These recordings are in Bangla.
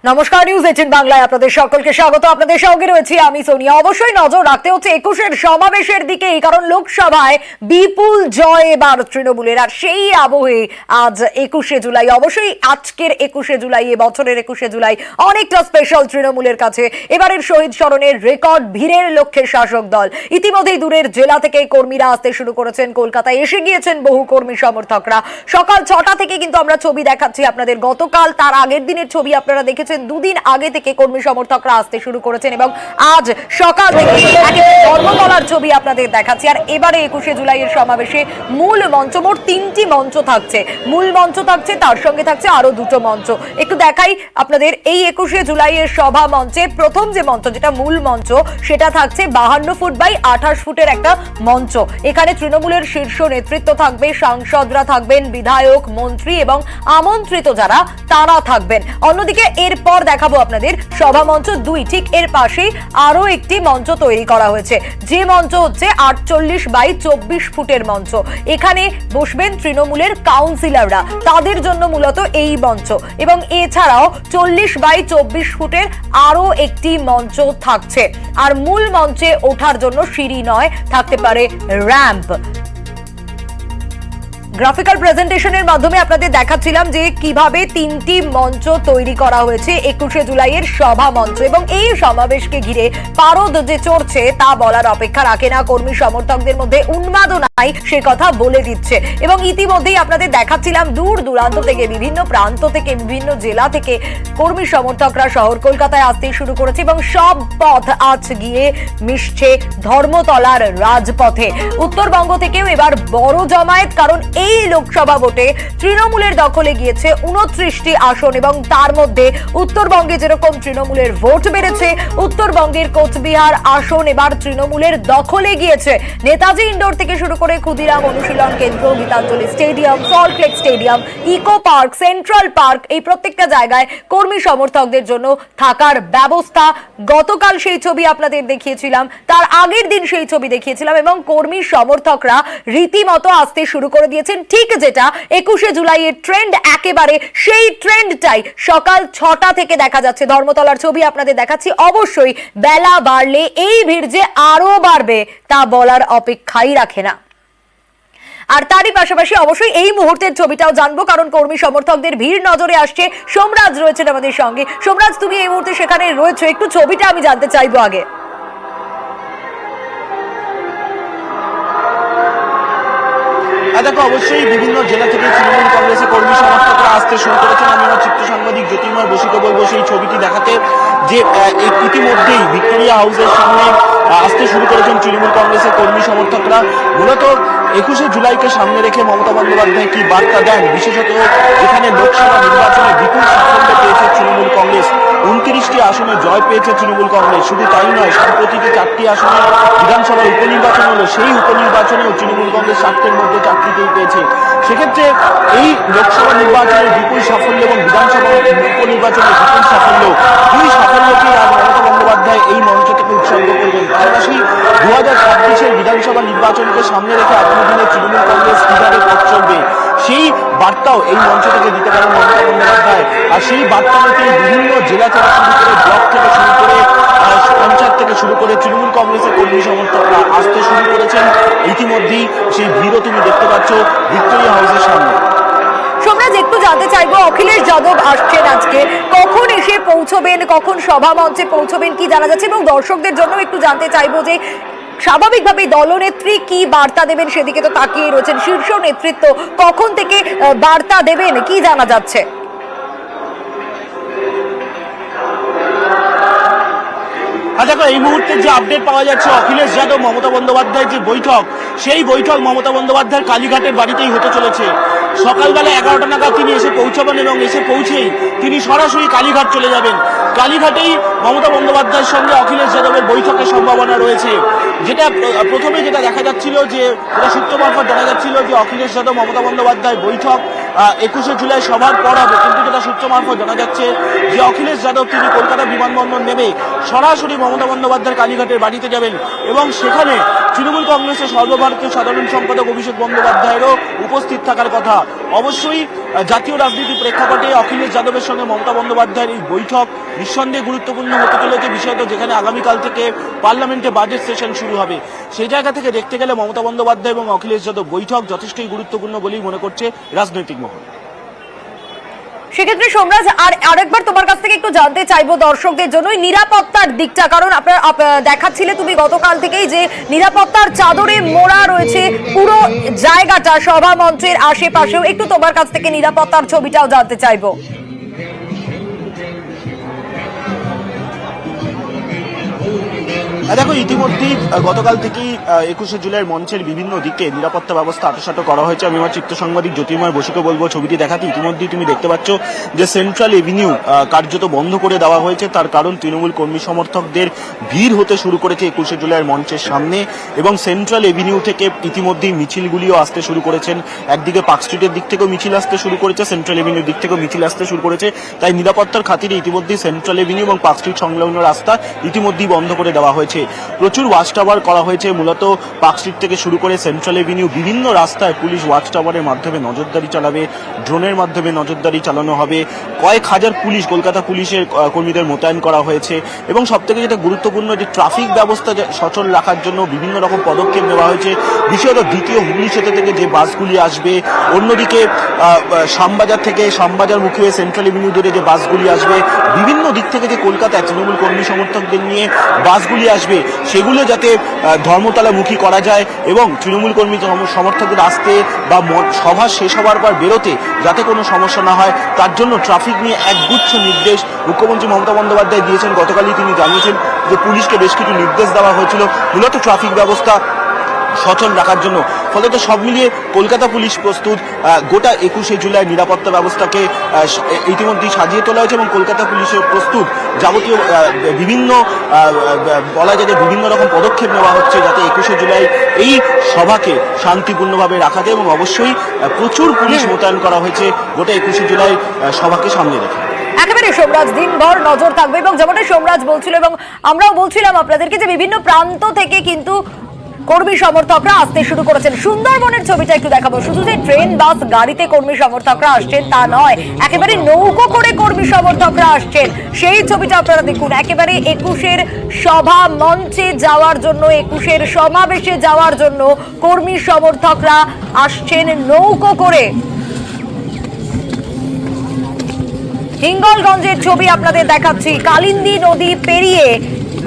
নমস্কার, নিউজ 18 বাংলায় আপনাদের সকলকে স্বাগত। আপনাদের সঙ্গে রয়েছি আমি সোনিয়া। অবশ্যই নজর রাখতে হচ্ছে 21-এর সমাবেশের দিকেই, কারণ লোকসভায় বিপুল জয় এবার তৃণমূলের। আর সেই আবহে আজ 21শে জুলাই, অবশ্যই আজকের 21শে জুলাই, বছরের 21শে জুলাই অনেকটা স্পেশাল তৃণমূলের কাছে। এবারের শহীদ স্মরণের রেকর্ড ভিড়ের লক্ষ্যে শাসক দল ইতিমধ্যেই দূরের জেলা থেকে কর্মীরা আসতে শুরু করেছেন। কলকাতায় এসে গিয়েছেন বহু কর্মী সমর্থকরা। সকাল 6টা থেকে কিন্তু আমরা ছবি দেখাচ্ছি আপনাদের। গতকাল তার আগের দিনের ছবি আপনারা দেখেছেন। দুদিন আগে থেকে কর্মী সমর্থকরা আসতে শুরু করেছেন এবং আজ সকাল থেকে ধর্মতলার ছবি আপনাদের দেখাচ্ছি। আর এবারে 21শে জুলাইয়ের সমাবেশে মূল মঞ্চ, মোট 3টি মঞ্চ থাকছে। মূল মঞ্চ থাকছে, তার সঙ্গে থাকছে আরো দুটো মঞ্চ। একটু দেখাই আপনাদের। এই 21শে জুলাইয়ের সভা মঞ্চে প্রথম যে মঞ্চ, যেটা মূল মঞ্চ, সেটা থাকছে 52 ফুট বাই 28 ফুটের একটা মঞ্চ। এখানে তৃণমূলের শীর্ষ নেতৃত্ব থাকবে, সাংসদরা থাকবেন, বিধায়ক, মন্ত্রী এবং আমন্ত্রিত যারা তারা থাকবেন। অন্যদিকে এরপর দেখাবো আপনাদের সভা মঞ্চ 2, ঠিক এর পাশেই আরো একটি মঞ্চ তৈরি করা হয়েছে, যে মঞ্চ হচ্ছে 48 বাই 24 ফুটের মঞ্চ। এখানে বসবেন তৃণমূলের কাউন্সিলররা, তাদের জন্য মূলত এই মঞ্চ। এবং এছাড়াও 40 বাই 24 ফুটের আরো একটি মঞ্চ থাকছে। আর মূল মঞ্চে ওঠার জন্য সিঁড়ি নয়, থাকতে পারে র্যাম্প। গ্রাফিক্যাল প্রেজেন্টেশনের মাধ্যমে আপনাদের দেখাচ্ছিলাম যে কিভাবে 3টি মঞ্চ তৈরি করা হয়েছে 21শে জুলাইয়ের সভা মঞ্চ। এবং এই সমাবেশকে ঘিরে পারদ যে চড়ছে তা বলার অপেক্ষা রাখে না। কর্মী সমর্থকদের মধ্যে উন্মাদনায় সে কথা বলে দিচ্ছে। এবং ইতিমধ্যেই আপনাদের দেখাচ্ছিলাম দূর দূরান্ত থেকে, বিভিন্ন প্রান্ত থেকে, বিভিন্ন জেলা থেকে কর্মী সমর্থকরা শহর কলকাতায় আসতে শুরু করেছে এবং সব পথ আজ গিয়ে মিশছে ধর্মতলার রাজপথে। উত্তরবঙ্গ থেকেও এবার বড় জমায়েত, কারণ এই লোকসভা ভোটে তৃণমূলের দখলে গিয়েছে 29টি আসন। এবং তার মধ্যে উত্তরবঙ্গে যেরকম তৃণমূলের ভোট বেড়েছে, উত্তরবঙ্গের কোচবিহার আসন এবার তৃণমূলের দখলে গিয়েছে। নেতাজি ইন্ডোর থেকে শুরু করে ক্ষুদিরাম অনুশীলন কেন্দ্র, Gitanjali stadium, Salt Lake stadium, eco park, central park, এই প্রত্যেকটা জায়গায় কর্মী সমর্থকদের জন্য থাকার ব্যবস্থা। গতকাল সেই ছবি আপনাদের দেখিয়েছিলাম, তার আগের দিন সেই ছবি দেখিয়েছিলাম। এবং কর্মী সমর্থকরা রীতিমতো আসতে শুরু করে দিয়েছেন। ঠিক যেটা 21শে জুলাইয়ের ট্রেন্ড, একেবারে সেই ট্রেন্ডটাই সকাল 6টা থেকে দেখা যাচ্ছে। ধর্মতলার ছবি আপনাদের দেখাচ্ছি। অবশ্যই বেলা বাড়লে এই ভিড় যে আরো বাড়বে তা বলার অপেক্ষাই রাখে না। আর তারই পাশাপাশি অবশ্যই এই মুহূর্তের ছবিটাও জানবো, কারণ কর্মী সমর্থকদের ভিড় নজরে আসছে। সোমরাজ রয়েছেন আমাদের সঙ্গে। সোমরাজ, তুমি এই মুহূর্তে সেখানে রয়েছে, একটু ছবিটা আমি জানতে চাইবো আগে। দেখো, অবশ্যই বিভিন্ন জেলা থেকে তৃণমূল কংগ্রেসের কর্মী সমর্থকরা আসতে শুরু করেছেন। আমি আমার চিত্র সাংবাদিক জ্যোতির্ময় বসিকে বলবো সেই ছবিটি দেখাতে, যে ইতিমধ্যেই ভিক্টোরিয়া হাউসের সামনে আসতে শুরু করেছেন তৃণমূল কংগ্রেসের কর্মী সমর্থকরা। মূলত 21শে জুলাইকে সামনে রেখে মমতা বন্দ্যোপাধ্যায় কি বার্তা দেন, বিশেষত যেখানে লোকসভা নির্বাচনে বিপুল সাফল্য পেয়েছে তৃণমূল কংগ্রেস, 29টি আসনে জয় পেয়েছে তৃণমূল কংগ্রেস। শুধু তাই নয়, সম্প্রতি যে 4টি আসনে বিধানসভার উপনির্বাচন হলো, সেই উপনির্বাচনেও তৃণমূল কংগ্রেস 4টির মধ্যে 4টিতেই পেয়েছে। সেক্ষেত্রে এই লোকসভা নির্বাচনের বিপুল সাফল্য এবং বিধানসভা উপনির্বাচনের বিপুল সাফল্য, দুই সাফল্যকেই আজ মমতা বন্দ্যোপাধ্যায় এই মঞ্চ থেকে উৎসর্গ করবেন। পাশাপাশি 2026-এর বিধানসভা নির্বাচনকে সামনে রেখে আগামী দিনে তৃণমূল কংগ্রেস কিভাবে পথ চলবে, সেই বার্তাও এই মঞ্চ থেকে দিতে পারেন মমতা বন্দ্যোপাধ্যায়। আর সেই বার্তা নিতে বিভিন্ন জেলা থেকে শুরু করে, ব্লক থেকে শুরু করে, পঞ্চায়েত থেকে শুরু করে তৃণমূল কংগ্রেসের কর্মী সমর্থকরা আসতে শুরু করেছেন। ইতিমধ্যেই সেই ভিড়ও তুমি দেখতে পাচ্ছ ভিক্টোরিয়া হাউসের সামনে। সোমরাজ, একটু জানতে চাইবো, অখিলেশ যাদব আসছেন আজকে, কখন এসে পৌঁছবেন, কখন সভা মঞ্চে পৌঁছবেন, কি জানা যাচ্ছে? এবং দর্শকদের জন্য একটু জানতে চাইবো যে স্বাভাবিকভাবে দলনেত্রী কি বার্তা দেবেন, সেদিকে তো তাকিয়ে রয়েছেন। শীর্ষ নেতৃত্ব কখন থেকে বার্তা দেবেন, কি জানা যাচ্ছে? দেখো, এই মুহূর্তে যে আপডেট পাওয়া যাচ্ছে, অখিলেশ যাদব মমতা বন্দ্যোপাধ্যায়ের যে বৈঠক, সেই বৈঠক মমতা বন্দ্যোপাধ্যায়ের কালীঘাটের বাড়িতেই হতে চলেছে। সকালবেলা 11টা নাগাদ তিনি এসে পৌঁছাবেন এবং এসে পৌঁছেই তিনি সরাসরি কালীঘাট চলে যাবেন। কালীঘাটেই মমতা বন্দ্যোপাধ্যায়ের সঙ্গে অখিলেশ যাদবের বৈঠকের সম্ভাবনা রয়েছে। যেটা প্রথমে যেটা দেখা যাচ্ছিল, যে যেটা সূত্র মারফত জানা যাচ্ছিল যে অখিলেশ যাদব মমতা বন্দ্যোপাধ্যায় বৈঠক 21শে জুলাই সভার পর হবে, কিন্তু যেটা সূত্র মারফত জানা যাচ্ছে যে অখিলেশ যাদব তিনি কলকাতা বিমানবন্দর নেমে সরাসরি মমতা বন্দ্যোপাধ্যায়ের কালীঘাটের বাড়িতে যাবেন এবং সেখানে তৃণমূল কংগ্রেসের সর্বভারতীয় সাধারণ সম্পাদক অভিষেক বন্দ্যোপাধ্যায়েরও উপস্থিত থাকার কথা। অবশ্যই জাতীয় রাজনীতির প্রেক্ষাপটে অখিলেশ যাদবের সঙ্গে মমতা বন্দ্যোপাধ্যায়ের এই বৈঠক নিঃসন্দেহে গুরুত্বপূর্ণ হতে চলেছে, বিষয়টা যেখানে আগামীকাল থেকে পার্লামেন্টে বাজেট সেশন শুরু হবে। সেই জায়গা থেকে দেখতে গেলে মমতা বন্দ্যোপাধ্যায় এবং অখিলেশ যাদব বৈঠক যথেষ্টই গুরুত্বপূর্ণ বলেই মনে করছে রাজনৈতিক মহল। সেক্ষেত্রে সোমরাজ আরেকবার তোমার কাছ থেকে একটু জানতে চাইবো দর্শকদের জন্য নিরাপত্তার দিকটা, কারণ আপনার দেখাচ্ছিলে তুমি গতকাল থেকেই যে নিরাপত্তার চাদরে মোড়া রয়েছে পুরো জায়গাটা, সভা মঞ্চের আশেপাশেও। একটু তোমার কাছ থেকে নিরাপত্তার ছবিটাও জানতে চাইবো। দেখো, ইতিমধ্যেই গতকাল থেকেই 21শে জুলাইয়ের মঞ্চের বিভিন্ন দিকে নিরাপত্তা ব্যবস্থা আঁটোসাঁটো করা হয়েছে। আমি আমার চিত্র সাংবাদিক জ্যোতির্ময় বসুকে বলবো ছবিটি দেখাতে। ইতিমধ্যেই তুমি দেখতে পাচ্ছ যে সেন্ট্রাল এভিনিউ কার্যত বন্ধ করে দেওয়া হয়েছে। তার কারণ তৃণমূল কর্মী সমর্থকদের ভিড় হতে শুরু করেছে 21শে জুলাইয়ের মঞ্চের সামনে এবং সেন্ট্রাল এভিনিউ থেকে ইতিমধ্যেই মিছিলগুলিও আসতে শুরু করেছেন। একদিকে পার্ক স্ট্রিটের দিক থেকেও মিছিল আসতে শুরু করেছে, সেন্ট্রাল এভিনিউর দিক থেকেও মিছিল আসতে শুরু করেছে। তাই নিরাপত্তার খাতিরে ইতিমধ্যেই সেন্ট্রাল এভিনিউ এবং পার্ক স্ট্রিট সংলগ্ন রাস্তা ইতিমধ্যেই বন্ধ করে দেওয়া হয়েছে। প্রচুর ওয়াচ টাওয়ার করা হয়েছে, মূলত পার্ক স্ট্রিট থেকে শুরু করে সেন্ট্রাল এভিনিউ বিভিন্ন রাস্তায় পুলিশ ওয়াচ টাওয়ারের মাধ্যমে নজরদারি চালাবে, ড্রোনের মাধ্যমে নজরদারি চালানো হবে। কয়েক হাজার পুলিশ, কলকাতা পুলিশের কর্মীদের মোতায়েন করা হয়েছে এবং সবথেকে যেটা গুরুত্বপূর্ণ যে ট্রাফিক ব্যবস্থা সচল রাখার জন্য বিভিন্ন রকম পদক্ষেপ নেওয়া হয়েছে। বিশেষত দ্বিতীয় হুগলি সেতু থেকে যে বাসগুলি আসবে, অন্যদিকে শ্যামবাজার থেকে শ্যামবাজার মুখে সেন্ট্রাল এভিনিউ ধরে যে বাসগুলি আসবে, বিভিন্ন দিক থেকে যে কলকাতায় তৃণমূল কর্মী সমর্থকদের নিয়ে বাসগুলি আসবে সেগুলো যাতে ধর্মতলামুখী করা যায় এবং তৃণমূল কর্মী সমর্থকদের আসতে বা সভা শেষ হওয়ার পর বেরোতে যাতে কোনো সমস্যা না হয়, তার জন্য ট্রাফিক নিয়ে একগুচ্ছ নির্দেশ মুখ্যমন্ত্রী মমতা বন্দ্যোপাধ্যায় দিয়েছেন। গতকালই তিনি জানিয়েছেন যে পুলিশকে বেশ কিছু নির্দেশ দেওয়া হয়েছিল মূলত ট্রাফিক ব্যবস্থা সচল রাখার জন্য। ফলত সব মিলিয়ে কলকাতা পুলিশ প্রস্তুত। গোটা 21শে জুলাই নিরাপত্তা ব্যবস্থাকে ইতিমধ্যেই সাজিয়ে তোলা হয়েছে এবং কলকাতা পুলিশের প্রস্তুত যাবতীয় বিভিন্ন বলা যায় যে বিভিন্ন রকম পদক্ষেপ নেওয়া হচ্ছে যাতে 21শে জুলাই এই সভাকে শান্তিপূর্ণভাবে রাখা যায় এবং অবশ্যই প্রচুর পুলিশ মোতায়েন করা হয়েছে গোটা 21শে জুলাই সভাকে সামনে রেখে। একেবারে সোমরাজ, দিনভর নজর থাকবে এবং যেমনটা সোমরাজ বলছিল এবং আমরাও বলছিলাম আপনাদেরকে যে বিভিন্ন প্রান্ত থেকে কিন্তু কর্মী সমর্থকরা আসতে শুরু করেছেন। সুন্দরবনের ছবিটা একটু দেখাবো। শুধু যে ট্রেন বাস গাড়িতে কর্মী সমর্থকরা আসছেন তা নয়, একেবারে নৌকো করে কর্মী সমর্থকরা আসছেন, সেই ছবিটা আপনারা দেখুন। একেবারে 21-এর সভা মঞ্চে যাওয়ার জন্য, 21-এর সমাবেশে যাওয়ার জন্য কর্মী সমর্থকরা আসছেন নৌকো করে। হিঙ্গলগঞ্জের ছবি আপনাদের দেখাচ্ছি। কালিন্দী নদী পেরিয়ে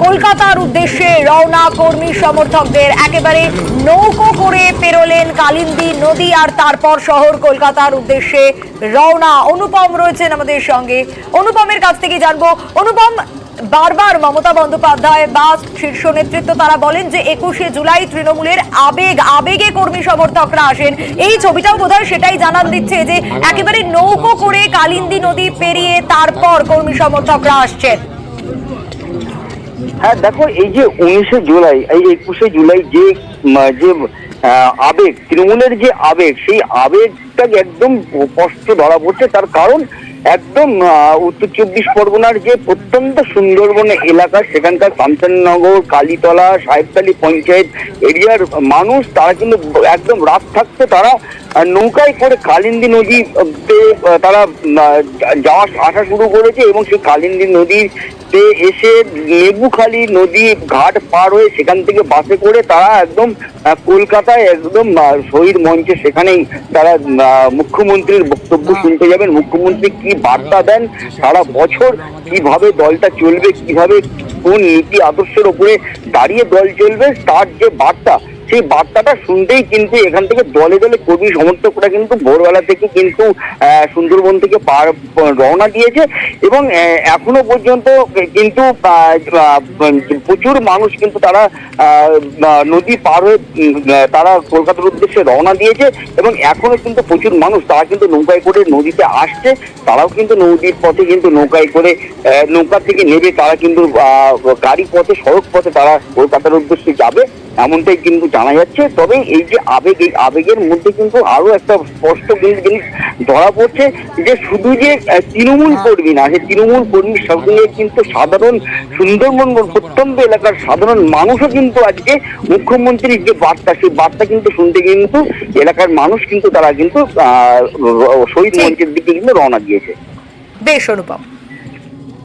কলকাতার উদ্দেশ্যে রওনা কর্মী সমর্থকদের। একেবারে নৌকো করে পেরোলেন কালিন্দী নদী আর তারপর শহর কলকাতার উদ্দেশ্যে রওনা। অনুপম রয়েছেন আমাদের সঙ্গে, অনুপমের কাছ থেকে জানবো। অনুপম, বারবার মমতা বন্দ্যোপাধ্যায় বা শীর্ষ নেতৃত্ব তারা বলেন যে 21শে জুলাই তৃণমূলের আবেগে কর্মী সমর্থকরা আসেন। এই ছবিটাও বোধহয় সেটাই জানান দিচ্ছে যে একেবারে নৌকো করে কালিন্দী নদী পেরিয়ে তারপর কর্মী সমর্থকরা আসছেন। হ্যাঁ দেখো, এই যে 19শে জুলাই, এই 21শে জুলাই যে আবেগ, তৃণমূলের যে আবেগ, সেই আবেগটা একদম স্পষ্ট ধরা পড়ছে। তার কারণ একদম উত্তর 24 পরগনার যে প্রত্যন্ত সুন্দরবন এলাকা, সেখানকার কাঞ্চননগর, কালীতলা, সাহেবতলী পঞ্চায়েত এরিয়ার মানুষ, তারা কিন্তু একদম রাত থাকতে তারা নৌকায় করে কালিন্দী নদীতে তারা যাওয়া আসা শুরু করেছে এবং সেই কালিন্দী নদীতে এসে লেবুখালী নদী ঘাট পার হয়ে সেখান থেকে বাসে করে তারা একদম কলকাতায় একদম শহীদ মঞ্চে, সেখানেই তারা মুখ্যমন্ত্রীর বক্তব্য শুনতে যাবেন। মুখ্যমন্ত্রী কি বার্তা দেন, সারা বছর কিভাবে দলটা চলবে, কিভাবে কোন নীতি আদর্শের উপরে দাঁড়িয়ে দল চলবে, তার যে বার্তা, সেই বার্তাটা শুনতেই কিন্তু এখান থেকে দলে দলে কর্মী সমর্থকরা কিন্তু ভোরবেলা থেকে কিন্তু সুন্দরবন থেকে রওনা দিয়েছে এবং এখনো পর্যন্ত কিন্তু প্রচুর মানুষ কিন্তু তারা নদী পার হয়ে তারা কলকাতার উদ্দেশ্যে রওনা দিয়েছে এবং এখনো কিন্তু প্রচুর মানুষ তারা কিন্তু নৌকায় করে নদীতে আসছে। তারাও কিন্তু নদীর পথে কিন্তু নৌকায় করে নৌকা থেকে নেমে তারা কিন্তু গাড়ি পথে, সড়ক পথে তারা কলকাতার উদ্দেশ্যে যাবে, এমনটাই কিন্তু জানা জানা যাচ্ছে। তবে এই যে আবেগ, এই আবেগের মধ্যে কিন্তু আরো একটা স্পষ্ট জিনিস ধরা পড়ছে যে শুধু যে তৃণমূল কর্মী না, যে তৃণমূল কর্মীর সঙ্গে কিন্তু সাধারণ সুন্দরবন প্রত্যন্ত এলাকার সাধারণ মানুষও কিন্তু আজকে মুখ্যমন্ত্রীর যে বার্তা, সেই বার্তা কিন্তু শুনতে কিন্তু এলাকার মানুষ কিন্তু তারা কিন্তু শহীদ মঞ্চের দিকে কিন্তু রওনা দিয়েছে। বেশ অনুপম।